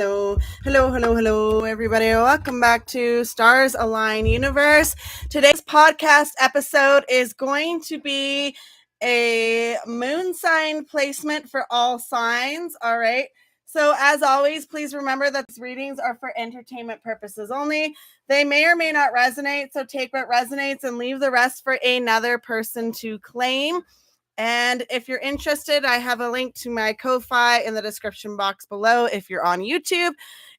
Hello, everybody. Welcome back to Stars Align Universe. Today's podcast episode is going to be a moon sign placement for all signs. All right. So, as always, please remember that these readings are for entertainment purposes only. They may or may not resonate. So, take what resonates and leave the rest for another person to claim. And if you're interested, I have a link to my Ko-Fi in the description box below if you're on YouTube.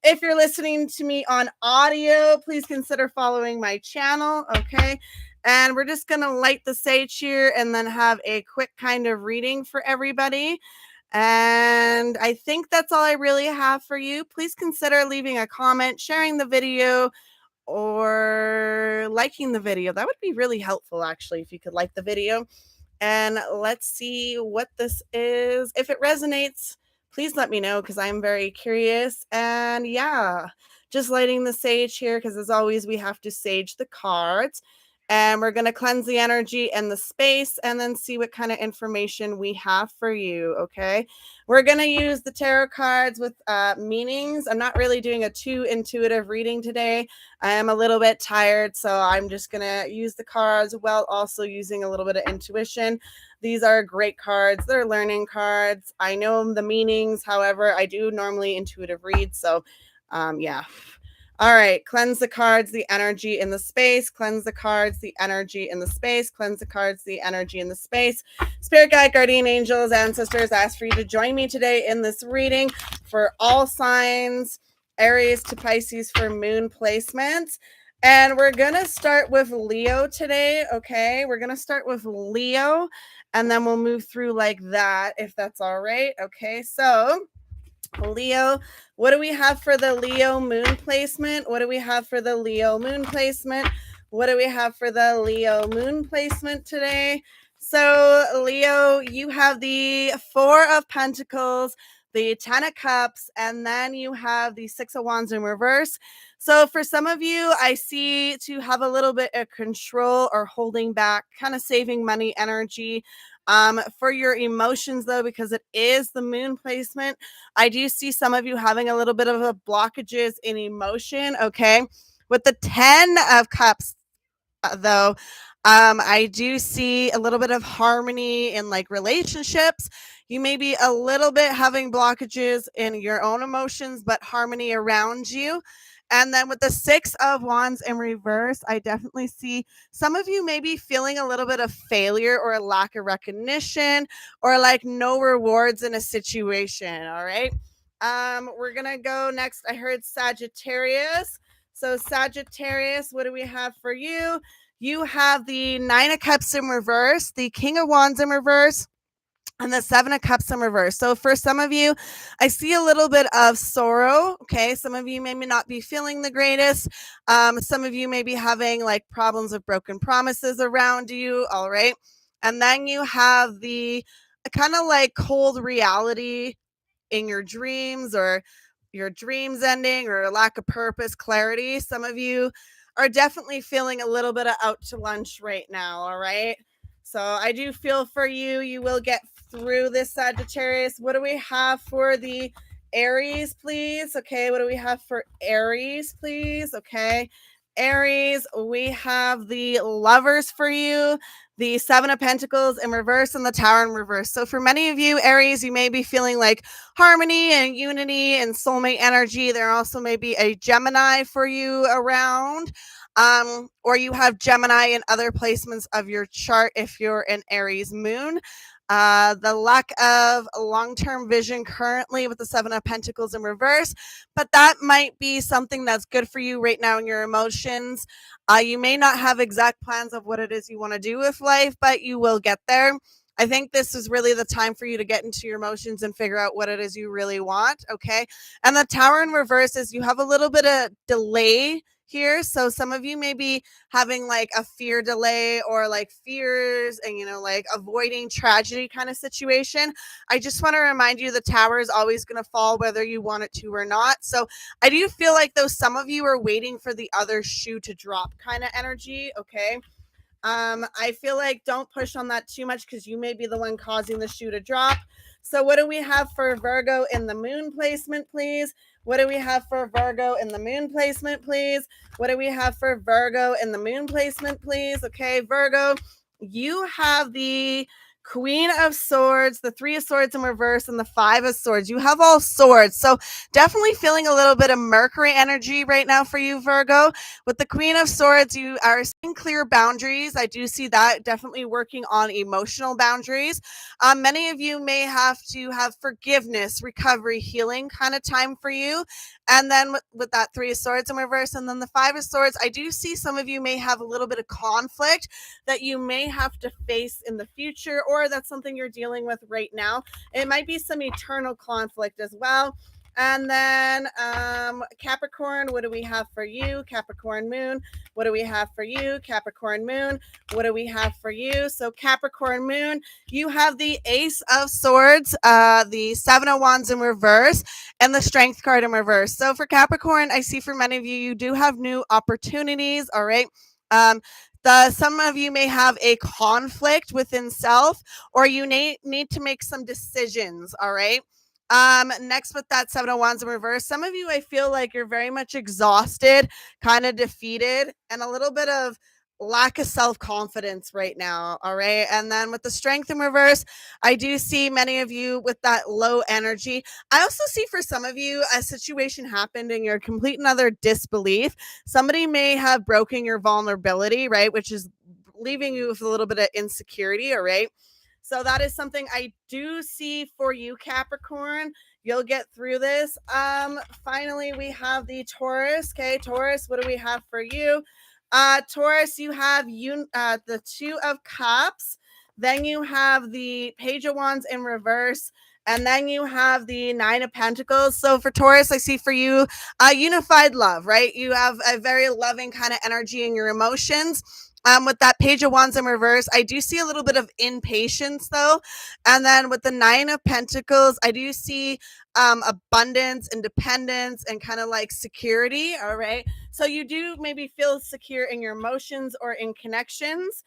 If you're listening to me on audio, please consider following my channel, okay? And we're just going to light the sage here and then have a quick kind of reading for everybody. And I think that's all I really have for you. Please consider leaving a comment, sharing the video, or liking the video. That would be really helpful, actually, if you could like the video. And let's see what this is. If it resonates, please let me know because I'm very curious. And yeah, just lighting the sage here because as always, we have to sage the cards. And we're going to cleanse the energy and the space and then see what kind of information we have for you, okay? We're going to use the tarot cards with meanings. I'm not really doing a too intuitive reading today. I am a little bit tired, so I'm just going to use the cards while also using a little bit of intuition. These are great cards. They're learning cards. I know the meanings. However, I do normally intuitive read, so yeah. All right, cleanse the cards, the energy in the space, cleanse the cards, the energy in the space, cleanse the cards, the energy in the space. Spirit guide, guardian angels, ancestors, ask for you to join me today in this reading for all signs, Aries to Pisces for moon placements. And we're going to start with Leo today, okay? We're going to start with Leo, and then we'll move through like that, if that's all right, okay? So Leo, what do we have for the Leo moon placement? What do we have for the Leo moon placement? What do we have for the Leo moon placement today? So, Leo, you have the Four of Pentacles, the Ten of Cups, and then you have the Six of Wands in reverse. So, for some of you, I see to have a little bit of control or holding back, kind of saving money energy. For your emotions, though, because it is the moon placement, I do see some of you having a little bit of a blockages in emotion, okay? With the 10 of Cups, though, I do see a little bit of harmony in like relationships. You may be a little bit having blockages in your own emotions, but harmony around you. And then with the Six of Wands in reverse, I definitely see some of you may be feeling a little bit of failure or a lack of recognition or like no rewards in a situation. All right. We're going to go next. I heard Sagittarius. So Sagittarius, what do we have for you? You have the Nine of Cups in reverse, the King of Wands in reverse, and the Seven of Cups in reverse. So for some of you, I see a little bit of sorrow. Okay. Some of you may not be feeling the greatest. Some of you may be having like problems with broken promises around you. All right. And then you have the kind of like cold reality in your dreams or your dreams ending or a lack of purpose, clarity. Some of you are definitely feeling a little bit of out to lunch right now. All right. So I do feel for you. You will get through this, Sagittarius. What do we have for the Aries, please? Okay. What do we have for Aries, please? Okay. Aries, we have the Lovers for you, the Seven of Pentacles in reverse, and the Tower in reverse. So for many of you, Aries, you may be feeling like harmony and unity and soulmate energy. There also may be a Gemini for you around, or you have Gemini in other placements of your chart if you're an Aries moon. The lack of long-term vision currently with the Seven of Pentacles in reverse, but that might be something that's good for you right now in your emotions. You may not have exact plans of what it is you want to do with life, but you will get there. I think this is really the time for you to get into your emotions and figure out what it is you really want, okay? And the Tower in reverse is you have a little bit of delay here. So some of you may be having like a fear delay or like fears and, like avoiding tragedy kind of situation. I just want to remind you the Tower is always going to fall whether you want it to or not. So I do feel like though some of you are waiting for the other shoe to drop kind of energy, okay? I feel like don't push on that too much because you may be the one causing the shoe to drop. So what do we have for Virgo in the moon placement, please? What do we have for Virgo in the moon placement, please? What do we have for Virgo in the moon placement, please? Okay, Virgo, you have the Queen of Swords, the Three of Swords in reverse, and the Five of Swords. You have all swords. So definitely feeling a little bit of Mercury energy right now for you, Virgo. With the Queen of Swords, you are setting clear boundaries. I do see that definitely working on emotional boundaries. Many of you may have to have forgiveness, recovery, healing kind of time for you. And then with that Three of Swords in reverse, and then the Five of Swords, I do see some of you may have a little bit of conflict that you may have to face in the future, or that's something you're dealing with right now. It might be some eternal conflict as well. And then Capricorn, what do we have for you? Capricorn moon, what do we have for you? Capricorn moon, what do we have for you? So Capricorn moon, you have the Ace of Swords, the Seven of Wands in reverse, and the Strength card in reverse. So for Capricorn, I see for many of you, you do have new opportunities. All right. Some of you may have a conflict within self, or you need to make some decisions. All right. Next with that Seven of Wands in reverse, some of you, I feel like you're very much exhausted, kind of defeated, and a little bit of lack of self-confidence right now. All right. And then with the Strength in reverse, I do see many of you with that low energy. I also see for some of you a situation happened and you're complete and utter disbelief. Somebody may have broken your vulnerability, right? Which is leaving you with a little bit of insecurity. All right. So that is something I do see for you, Capricorn. You'll get through this. Finally, we have the Taurus. Okay, Taurus, what do we have for you? Taurus, you have the Two of Cups. Then you have the Page of Wands in reverse. And then you have the Nine of Pentacles. So for Taurus, I see for you unified love, right? You have a very loving kind of energy in your emotions. With that Page of Wands in reverse, I do see a little bit of impatience though. And then with the Nine of Pentacles, I do see abundance, independence, and kind of like security. All right. So you do maybe feel secure in your emotions or in connections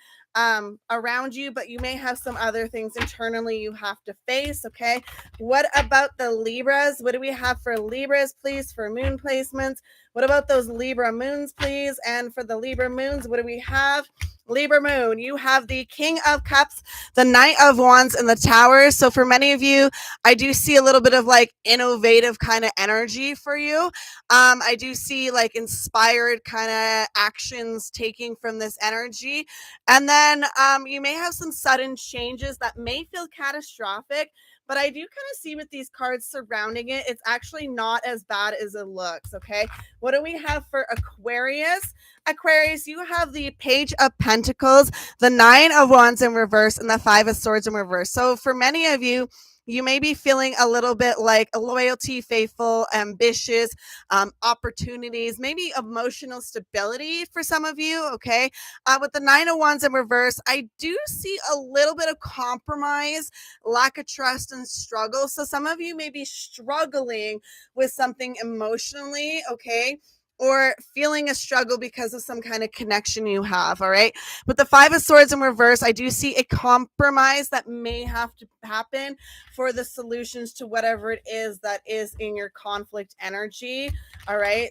around you, but you may have some other things internally you have to face. Okay. What about the Libras? What do we have for Libras, please, for moon placements? What about those Libra moons, please? And for the Libra moons, what do we have? Libra moon, you have the King of Cups, the Knight of Wands, and the Tower. So for many of you, I do see a little bit of like innovative kind of energy for you. I do see like inspired kind of actions taking from this energy. And then you may have some sudden changes that may feel catastrophic, but I do kind of see with these cards surrounding it, it's actually not as bad as it looks. Okay. What do we have for Aquarius? Aquarius, you have the Page of Pentacles, the Nine of Wands in reverse, and the Five of Swords in reverse. So for many of you, you may be feeling a little bit like a loyalty, faithful, ambitious, opportunities, maybe emotional stability for some of you. Okay. With the Nine of Wands in reverse, I do see a little bit of compromise, lack of trust, and struggle. So some of you may be struggling with something emotionally. Okay. Or feeling a struggle because of some kind of connection you have. All right. With the Five of Swords in reverse, I do see a compromise that may have to happen for the solutions to whatever it is that is in your conflict energy. All right.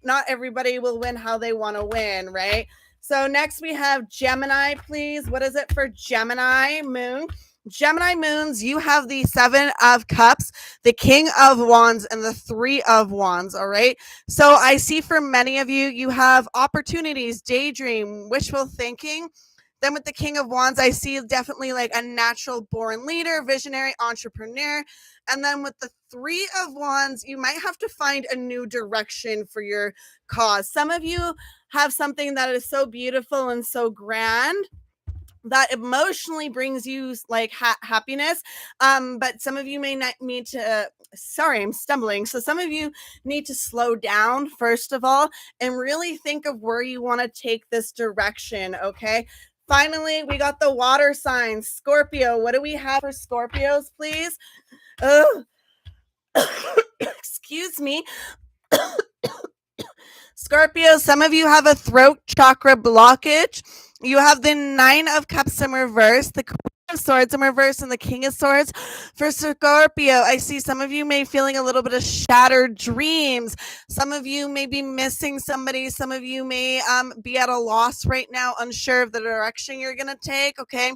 Not everybody will win how they want to win. Right. So next we have Gemini, please. What is it for Gemini moon? Gemini moons, you have the Seven of Cups, the King of Wands, and the Three of Wands. All right. So I see for many of you, you have opportunities, daydream, wishful thinking. Then with the King of Wands, I see definitely like a natural born leader, visionary, entrepreneur. And then with the Three of Wands, you might have to find a new direction for your cause. Some of you have something that is so beautiful and so grand that emotionally brings you like happiness, but some of you may not need to sorry, I'm stumbling. So some of you need to slow down first of all and really think of where you want to take this direction. Okay. Finally, we got the water signs. Scorpio, what do we have for Scorpios, please? Excuse me. Scorpio, some of you have a throat chakra blockage. You have the Nine of Cups in reverse, the of Swords in reverse and the King of Swords for Scorpio. I see some of you may feeling a little bit of shattered dreams. Some of you may be missing somebody. Some of you may be at a loss right now, unsure of the direction you're going to take. Okay.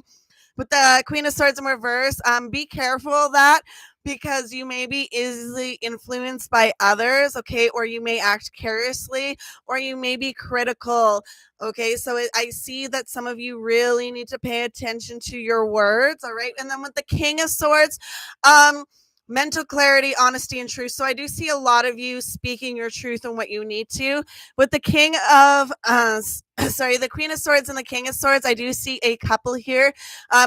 With the Queen of Swords in reverse, be careful of that because you may be easily influenced by others, okay, or you may act carelessly, or you may be critical, okay. So I see that some of you really need to pay attention to your words, all right. And then with the King of Swords, um, mental clarity, honesty, and truth. So I do see a lot of you speaking your truth and what you need to. With the King of, the Queen of Swords and the King of Swords, I do see a couple here.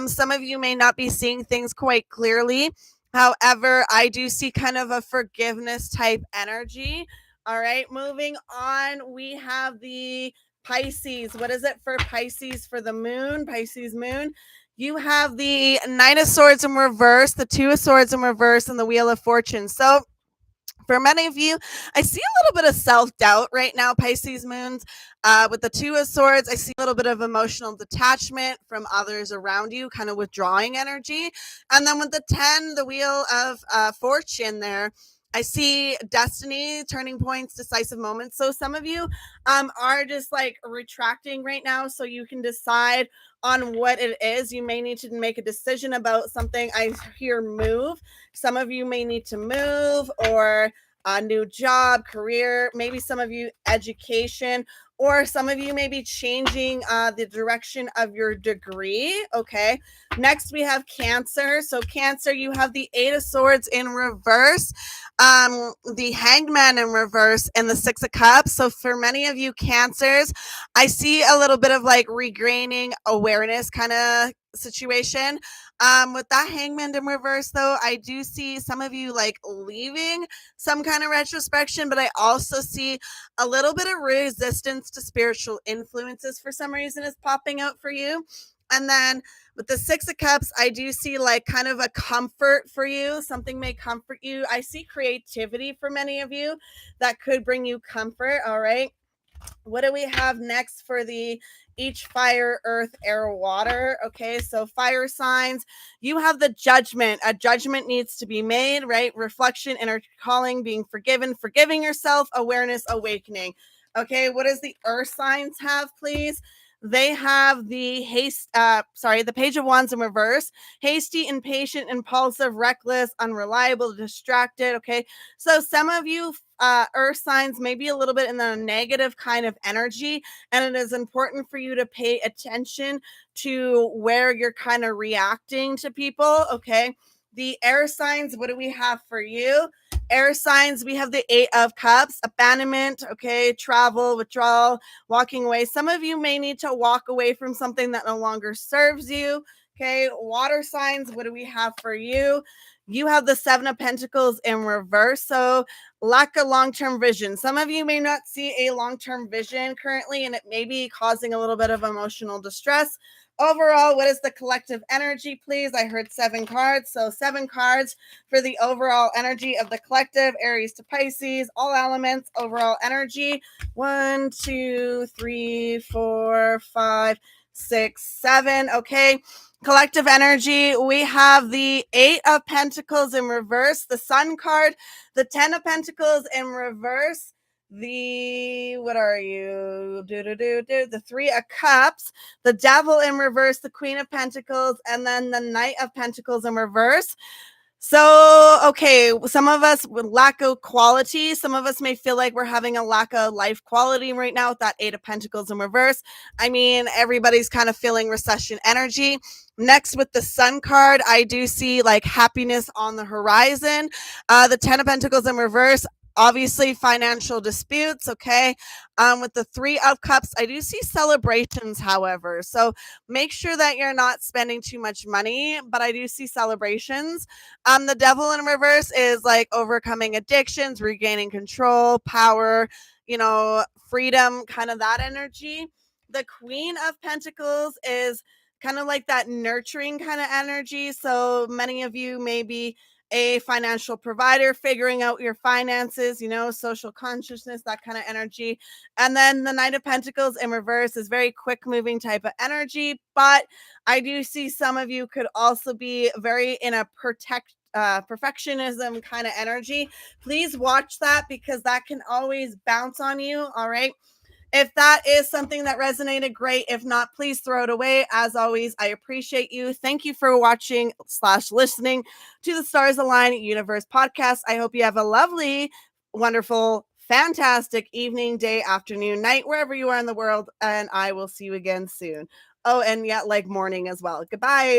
Some of you may not be seeing things quite clearly. However, I do see kind of a forgiveness type energy. All right, moving on, we have the Pisces. What is it for Pisces for the moon? Pisces moon. You have the Nine of Swords in reverse, the Two of Swords in reverse, and the Wheel of Fortune. So for many of you, I see a little bit of self doubt right now, Pisces moons. With the Two of Swords, I see a little bit of emotional detachment from others around you, kind of withdrawing energy. And then with the 10, the Wheel of Fortune there, I see destiny, turning points, decisive moments. So some of you are just like retracting right now so you can decide on what it is. You may need to make a decision about something. I hear move. Some of you may need to move or a new job, career, maybe some of you education, or some of you may be changing the direction of your degree. Okay. Next, we have Cancer. So, Cancer, you have the Eight of Swords in reverse, the Hangman in reverse, and the Six of Cups. So, for many of you Cancers, I see a little bit of like regaining awareness kind of situation. With that Hangman in reverse, though, I do see some of you like leaving some kind of retrospection, but I also see a little bit of resistance to spiritual influences for some reason is popping out for you. And then with the Six of Cups, I do see like kind of a comfort for you. Something may comfort you. I see creativity for many of you that could bring you comfort. All right. What do we have next for the each fire, earth, air, water? Okay, so fire signs, you have the Judgment. A judgment needs to be made, right? Reflection, inner calling, being forgiven, forgiving yourself, awareness, awakening. Okay, what does the earth signs have, please? They have the the Page of Wands in reverse. Hasty, impatient, impulsive, reckless, unreliable, distracted. Okay, so some of you earth signs may be a little bit in the negative kind of energy, and it is important for you to pay attention to where you're kind of reacting to people. Okay, the air signs, what do we have for you? Air signs, we have the Eight of Cups, abandonment, okay, travel, withdrawal, walking away. Some of you may need to walk away from something that no longer serves you. Okay, water signs, what do we have for you? You have the Seven of Pentacles in reverse. So, lack of long term vision. Some of you may not see a long term vision currently, and it may be causing a little bit of emotional distress. Overall, what is the collective energy, please? I heard 7 cards. So, 7 cards for the overall energy of the collective, Aries to Pisces, all elements, overall energy. 1, 2, 3, 4, 5, 6, 7. Okay. Collective energy, we have the Eight of Pentacles in reverse, the Sun card, the 10 of Pentacles in reverse, the what are you? The Three of Cups, the Devil in reverse, the Queen of Pentacles, and then the Knight of Pentacles in reverse. So, okay, some of us with lack of quality, some of us may feel like we're having a lack of life quality right now with that Eight of Pentacles in reverse. I mean, everybody's kind of feeling recession energy. Next, with the Sun card, I do see like happiness on the horizon. The 10 of Pentacles in reverse, obviously financial disputes. Okay. With the Three of Cups, I do see celebrations, however. So make sure that you're not spending too much money, but I do see celebrations. The Devil in reverse is like overcoming addictions, regaining control, power, freedom, kind of that energy. The Queen of Pentacles is kind of like that nurturing kind of energy. So many of you may be a financial provider, figuring out your finances, social consciousness, that kind of energy. And then the Knight of Pentacles in reverse is very quick moving type of energy. But I do see some of you could also be very in a perfectionism kind of energy. Please watch that because that can always bounce on you. All right. If that is something that resonated, great. If not, please throw it away. As always, I appreciate you. Thank you for watching / listening to the Stars Align Universe podcast. I hope you have a lovely, wonderful, fantastic evening, day, afternoon, night, wherever you are in the world. And I will see you again soon. Oh, and yeah, like morning as well. Goodbye.